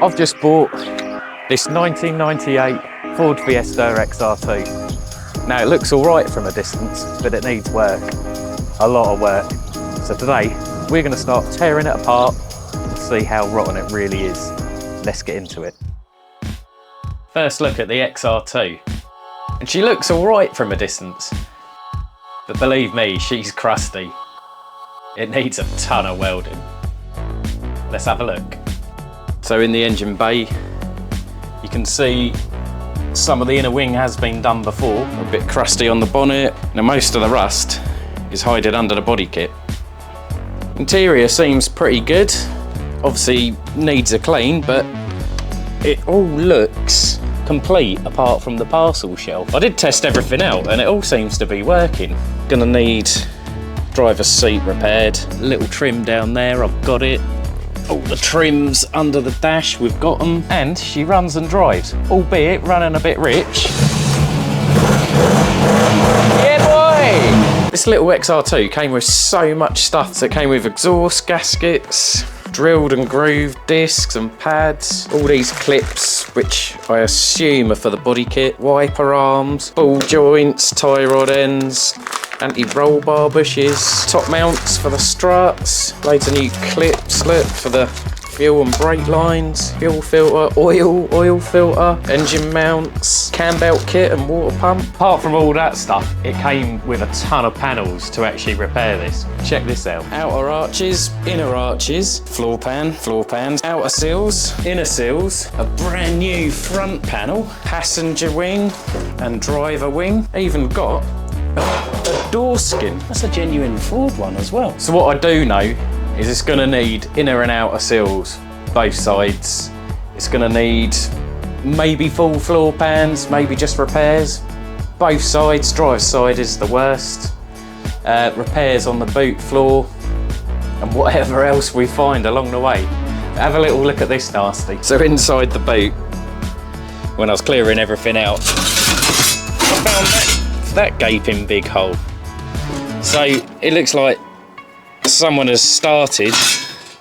I've just bought this 1998 Ford Fiesta XR2. Now it looks all right from a distance, but it needs work, a lot of work. So today we're going to start tearing it apart and see how rotten it really is. Let's get into it. First look at the XR2, and she looks all right from a distance, but believe me, she's crusty. It needs a ton of welding. Let's have a look. So in the engine bay, you can see some of the inner wing has been done before, a bit crusty on the bonnet. Now most of the rust is hiding under the body kit. Interior seems pretty good. Obviously needs a clean, but it all looks complete apart from the parcel shelf. I did test everything out and it all seems to be working. Gonna need driver's seat repaired. A little trim down there, I've got it. All the trims under the dash, we've got them. And she runs and drives, albeit running a bit rich. Yeah, boy! This little XR2 came with so much stuff. So it came with exhaust gaskets, drilled and grooved discs and pads, all these clips, which I assume are for the body kit, wiper arms, ball joints, tie rod ends, anti-roll bar bushes, top mounts for the struts, loads of new clips, look, for the fuel and brake lines, fuel filter, oil filter, engine mounts, cam belt kit and water pump. Apart from all that stuff, it came with a ton of panels to actually repair this. Check this out. Outer arches, inner arches, floor pans, outer sills, inner sills, a brand new front panel, passenger wing and driver wing. Even got a door skin. That's a genuine Ford one as well. So what I do know is it's gonna need inner and outer sills, both sides. It's gonna need maybe full floor pans, maybe just repairs. Both sides, driver's side is the worst. Repairs on the boot floor and whatever else we find along the way. Have a little look at this nasty. So inside the boot, when I was clearing everything out, I found that gaping big hole. So it looks like someone has started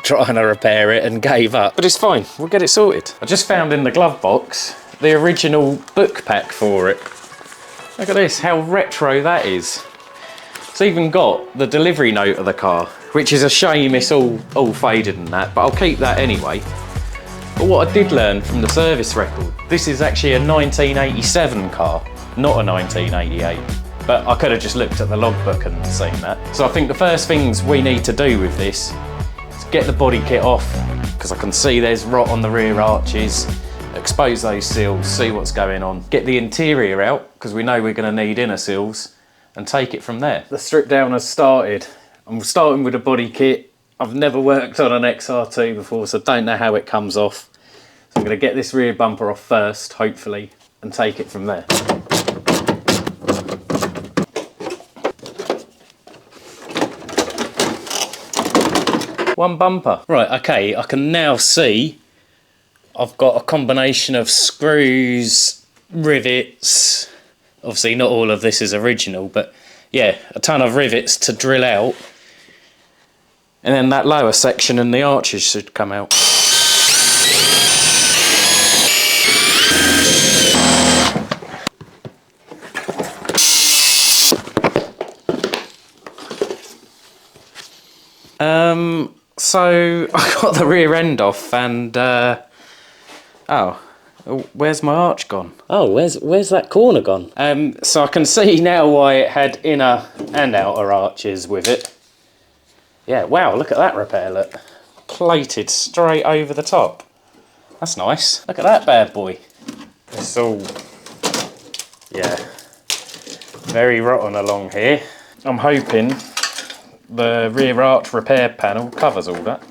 trying to repair it and gave up, but it's fine, we'll get it sorted. I just found in the glove box the original book pack for it. Look at this, how retro that is. It's even got the delivery note of the car, which is a shame it's all faded and that, but I'll keep that anyway. But what I did learn from the service record, this is actually a 1987 car, not a 1988. But I could have just looked at the logbook and seen that. So I think the first things we need to do with this is get the body kit off, because I can see there's rot on the rear arches, expose those seals, see what's going on. Get the interior out, because we know we're going to need inner seals, and take it from there. The strip down has started. I'm starting with the body kit. I've never worked on an XR2 before, so don't know how it comes off. So I'm going to get this rear bumper off first, hopefully, and take it from there. One bumper. Right, okay, I can now see I've got a combination of screws, rivets. Obviously not all of this is original, but yeah, a ton of rivets to drill out. And then that lower section and the arches should come out. So I got the rear end off and, oh, where's my arch gone? Oh, where's that corner gone? So I can see now why it had inner and outer arches with it. Yeah, wow, look at that repair, look. Plated straight over the top. That's nice. Look at that bad boy. It's all, yeah, very rotten along here. I'm hoping the rear arch repair panel covers all that.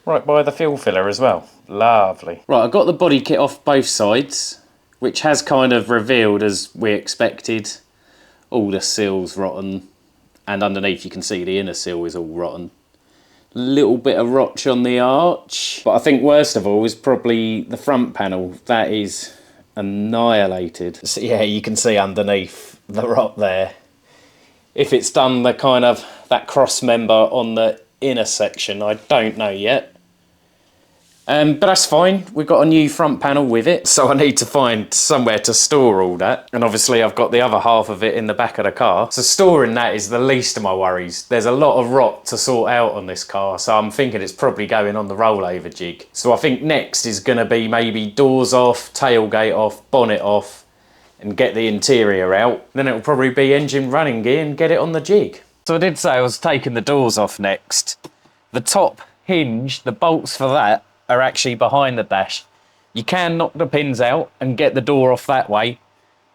Right by the fuel filler as well. Lovely. Right, I got the body kit off both sides, which has kind of revealed, as we expected, all the seals rotten. And underneath you can see the inner seal is all rotten. Little bit of rotch on the arch. But I think worst of all is probably the front panel. That is annihilated. So yeah, you can see underneath the rot there. If it's done the kind of that cross member on the inner section, I don't know yet. But that's fine. We've got a new front panel with it, so I need to find somewhere to store all that. And obviously I've got the other half of it in the back of the car. So storing that is the least of my worries. There's a lot of rot to sort out on this car, so I'm thinking it's probably going on the rollover jig. So I think next is going to be maybe doors off, tailgate off, bonnet off, and get the interior out. Then it'll probably be engine running gear and get it on the jig. So I did say I was taking the doors off next. The top hinge, the bolts for that, are actually behind the dash. You can knock the pins out and get the door off that way,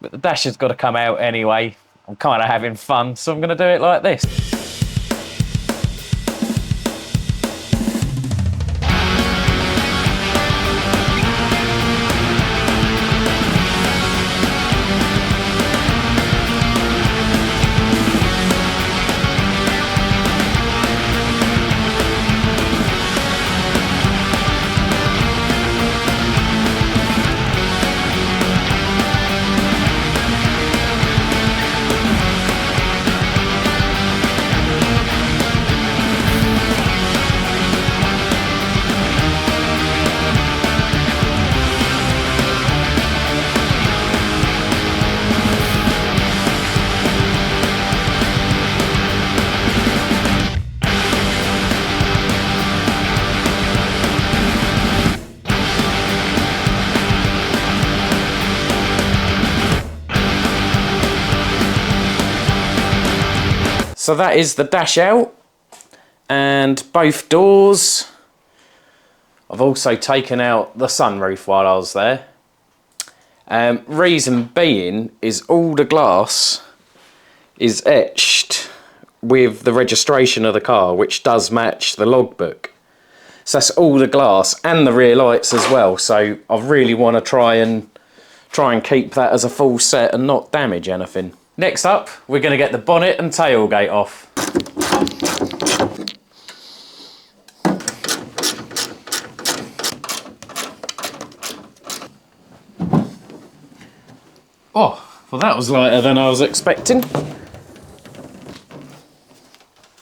but the dash has got to come out anyway. I'm kind of having fun, so I'm going to do it like this. So that is the dash out and both doors. I've also taken out the sunroof while I was there. Reason being is all the glass is etched with the registration of the car, which does match the logbook. So that's all the glass and the rear lights as well. So I really want to try and keep that as a full set and not damage anything. Next up, we're going to get the bonnet and tailgate off. Oh, well that was lighter than I was expecting.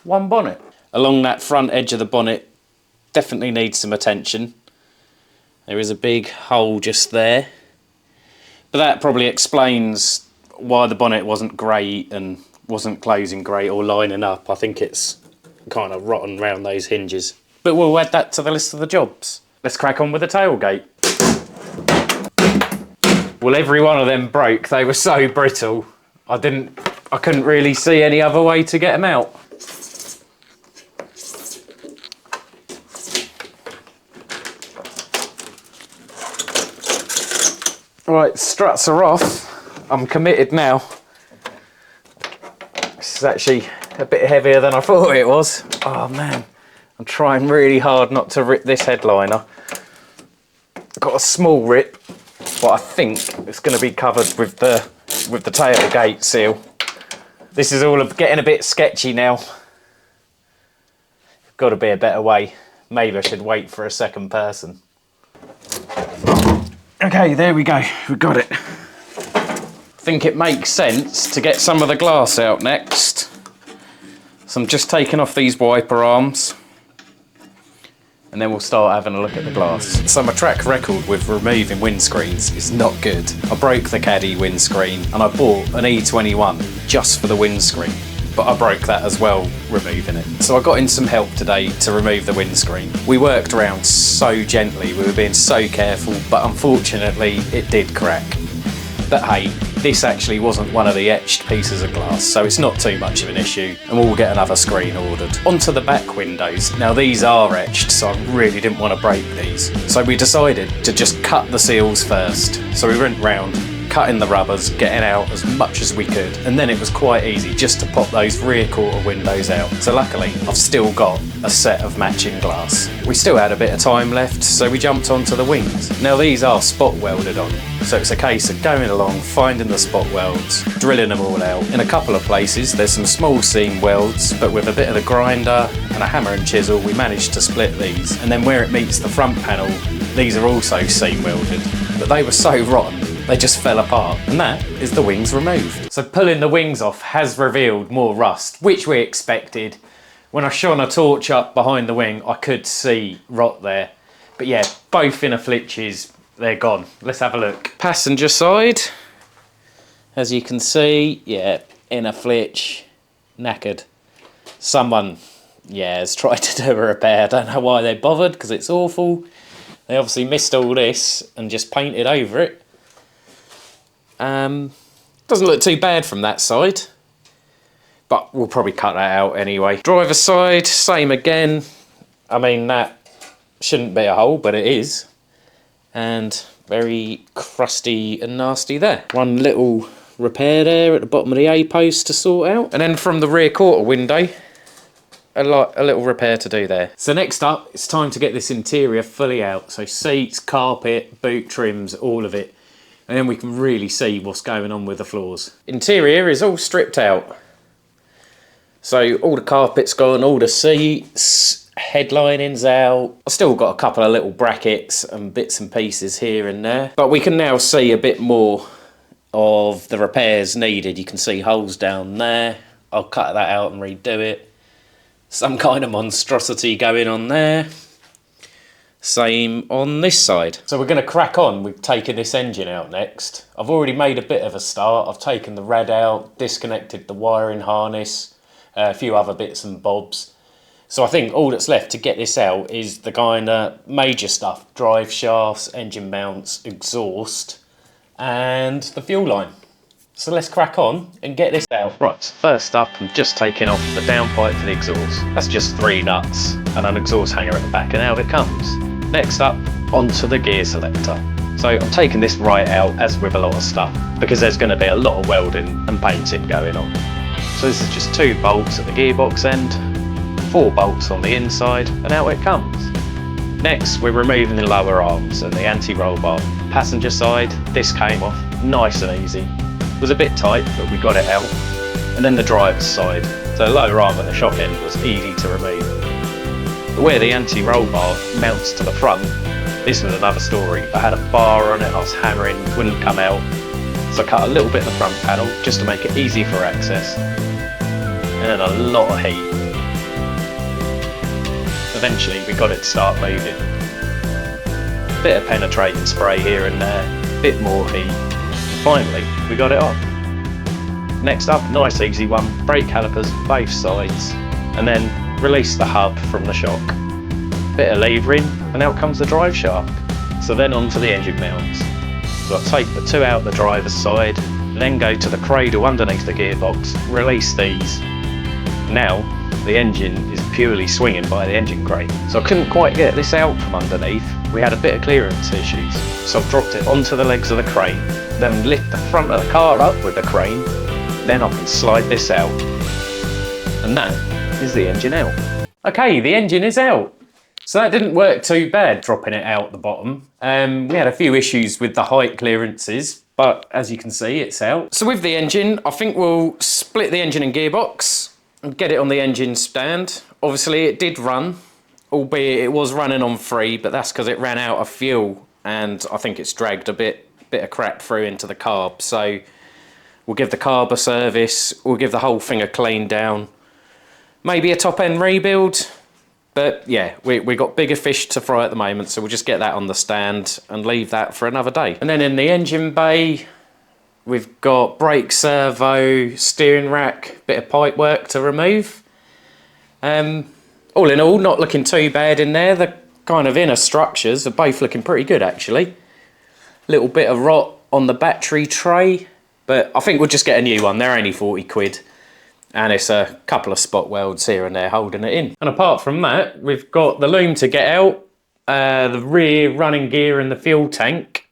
One bonnet. Along that front edge of the bonnet, definitely needs some attention. There is a big hole just there. But that probably explains why the bonnet wasn't great and wasn't closing great or lining up. I think it's kind of rotten around those hinges. But we'll add that to the list of the jobs. Let's crack on with the tailgate. Well, every one of them broke. They were so brittle. I couldn't really see any other way to get them out. Right, struts are off. I'm committed now. This is actually a bit heavier than I thought it was. Oh man, I'm trying really hard not to rip this headliner. Got a small rip, but I think it's going to be covered with the tailgate seal. This is all getting a bit sketchy now. Got to be a better way. Maybe I should wait for a second person. Okay, there we go. We got it. I think it makes sense to get some of the glass out next. So I'm just taking off these wiper arms and then we'll start having a look at the glass. So my track record with removing windscreens is not good. I broke the Caddy windscreen and I bought an E21 just for the windscreen, but I broke that as well removing it. So I got in some help today to remove the windscreen. We worked around so gently, we were being so careful, but unfortunately it did crack. But hey, this actually wasn't one of the etched pieces of glass, so it's not too much of an issue, and we'll get another screen ordered. Onto the back windows. Now these are etched, so I really didn't want to break these. So we decided to just cut the seals first. So we went round, cutting the rubbers, getting out as much as we could, and then it was quite easy just to pop those rear quarter windows out. So luckily, I've still got a set of matching glass. We still had a bit of time left, so we jumped onto the wings. Now these are spot welded on, so it's a case of going along, finding the spot welds, drilling them all out. In a couple of places, there's some small seam welds, but with a bit of the grinder and a hammer and chisel, we managed to split these. And then where it meets the front panel, these are also seam welded, but they were so rotten, they just fell apart, and that is the wings removed. So pulling the wings off has revealed more rust, which we expected. When I shone a torch up behind the wing, I could see rot there. But yeah, both inner flitches, they're gone. Let's have a look. Passenger side, as you can see, yeah, inner flitch, knackered. Someone, yeah, has tried to do a repair. I don't know why they bothered, because it's awful. They obviously missed all this and just painted over it. Doesn't look too bad from that side, but we'll probably cut that out anyway. Driver's side, same again. I mean, that shouldn't be a hole, but it is. And very crusty and nasty there. One little repair there at the bottom of the A-post to sort out. And then from the rear quarter window, a little repair to do there. So next up, it's time to get this interior fully out. So seats, carpet, boot trims, all of it. And then we can really see what's going on with the floors. Interior is all stripped out. So all the carpet's gone, all the seats, headlining's out. I've still got a couple of little brackets and bits and pieces here and there. But we can now see a bit more of the repairs needed. You can see holes down there. I'll cut that out and redo it. Some kind of monstrosity going on there. Same on this side. So we're going to crack on with taking this engine out next. I've already made a bit of a start. I've taken the rad out, disconnected the wiring harness, a few other bits and bobs. So I think all that's left to get this out is the kind of major stuff. Drive shafts, engine mounts, exhaust, and the fuel line. So let's crack on and get this out. Right, first up, I'm just taking off the downpipe for the exhaust. That's just 3 nuts and an exhaust hanger at the back, and out it comes. Next up, onto the gear selector. So I'm taking this right out, as with a lot of stuff, because there's going to be a lot of welding and painting going on. So this is just 2 bolts at the gearbox end, 4 bolts on the inside, and out it comes. Next, we're removing the lower arms and the anti-roll bar. Passenger side, this came off nice and easy. It was a bit tight, but we got it out. And then the driver's side. So the lower arm at the shock end was easy to remove. But where the anti-roll bar mounts to the front, this was another story. I had a bar on it, I was hammering, wouldn't come out. So I cut a little bit of the front panel just to make it easy for access. And then a lot of heat. Eventually we got it to start moving. Bit of penetrating spray here and there, bit more heat. Finally, we got it off. Next up, nice easy one, brake calipers both sides, and then release the hub from the shock. Bit of levering, and out comes the drive shaft. So then onto the engine mounts. So I take the 2 out the driver's side, then go to the cradle underneath the gearbox, release these. Now, the engine is purely swinging by the engine crate. So I couldn't quite get this out from underneath. We had a bit of clearance issues. So I've dropped it onto the legs of the crate, then lift the front of the car up with the crane, then I can slide this out. And that is the engine out. Okay, the engine is out. So that didn't work too bad, dropping it out the bottom. We had a few issues with the height clearances, but as you can see, it's out. So with the engine, I think we'll split the engine and gearbox and get it on the engine stand. Obviously it did run, albeit it was running on 3, but that's because it ran out of fuel and I think it's dragged a bit of crap through into the carb. So we'll give the carb a service, we'll give the whole thing a clean down, maybe a top end rebuild, but yeah, we got bigger fish to fry at the moment, so we'll just get that on the stand and leave that for another day. And then in the engine bay, we've got brake servo, steering rack, bit of pipe work to remove. All in all, not looking too bad in there. The kind of inner structures are both looking pretty good actually. Little bit of rot on the battery tray, but I think we'll just get a new one. They're only 40 quid. And it's a couple of spot welds here and there holding it in. And apart from that, we've got the loom to get out, the rear running gear and the fuel tank,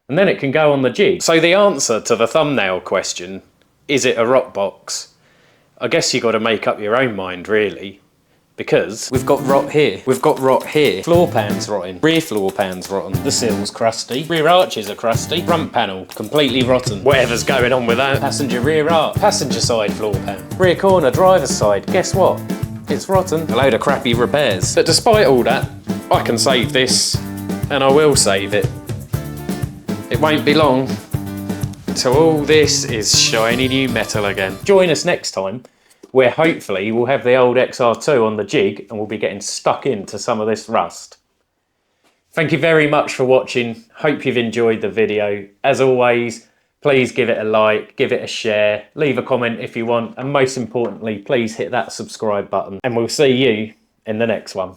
and then it can go on the jig. So the answer to the thumbnail question, is it a rot box? I guess you got to make up your own mind really. Because we've got rot here, we've got rot here, floor pan's rotting, rear floor pan's rotten, the sill's crusty, rear arches are crusty, front panel completely rotten, whatever's going on with that, passenger rear arch, passenger side floor pan, rear corner driver's side, guess what? It's rotten. A load of crappy repairs. But despite all that, I can save this, and I will save it. It won't be long until all this is shiny new metal again. Join us next time, where hopefully we'll have the old XR2 on the jig and we'll be getting stuck into some of this rust. Thank you very much for watching. Hope you've enjoyed the video. As always, please give it a like, give it a share, leave a comment if you want, and most importantly, please hit that subscribe button, and we'll see you in the next one.